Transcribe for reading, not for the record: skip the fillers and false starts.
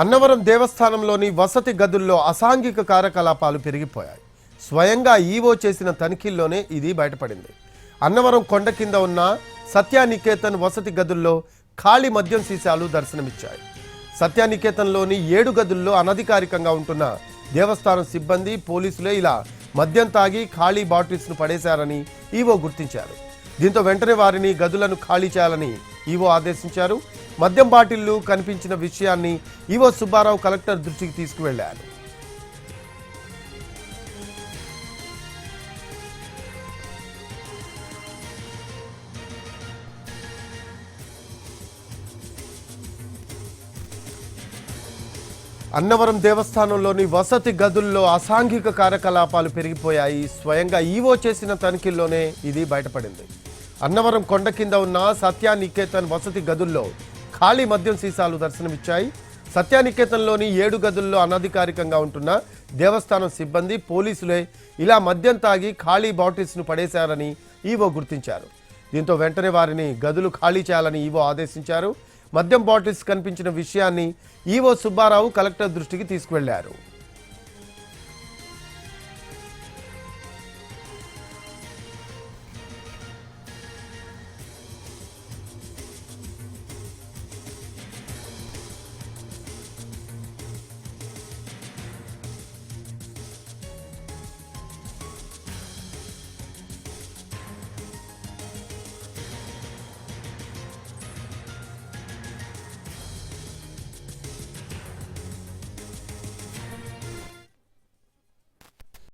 అన్నవరం దేవస్థానంలోని వసతి గదుల్లో అసాంఘిక కార్యకలాపాలు పెరిగిపోయాయి. స్వయంగా ఈవో చేసిన తనిఖీల్లోనే ఇది బయటపడింది. అన్నవరం కొండ కింద ఉన్న సత్యానికేతన్ వసతి గదుల్లో ఖాళీ మద్యం సీసాలు దర్శనమిచ్చాయి. సత్యానికేతన్లోని 7 గదుల్లో అనధికారికంగా ఉంటున్న దేవస్థానం సిబ్బంది, పోలీసులే ఇలా మద్యం తాగి ఖాళీ బాటిల్స్ను పడేశారని ఈవో గుర్తించారు. దీంతో వెంటనే వారిని గదులను ఖాళీ చేయాలని ఈవో ఆదేశించారు. మద్యం బాటిళ్లు కనిపించిన విషయాన్ని ఈవో సుబ్బారావు కలెక్టర్ దృష్టికి తీసుకువెళ్లారు. అన్నవరం దేవస్థానంలోని వసతి గదుల్లో అసాంఘిక కార్యకలాపాలు పెరిగిపోయాయి. స్వయంగా ఈవో చేసిన తనిఖీల్లోనే ఇది బయటపడింది. అన్నవరం కొండ కింద ఉన్న సత్యానికేతన్ వసతి గదుల్లో ఖాళీ మద్యం సీసాలు దర్శనమిచ్చాయి. సత్యానికేతన్లోని 7 గదుల్లో అనధికారికంగా ఉంటున్న దేవస్థానం సిబ్బంది, పోలీసులే ఇలా మద్యం తాగి ఖాళీ బాటిల్స్ను పడేశారని ఈవో గుర్తించారు. దీంతో వెంటనే వారిని గదులు ఖాళీ చేయాలని ఈవో ఆదేశించారు. మద్యం బాటిల్స్ కనిపించిన విషయాన్ని ఈవో సుబ్బారావు కలెక్టర్ దృష్టికి తీసుకువెళ్లారు.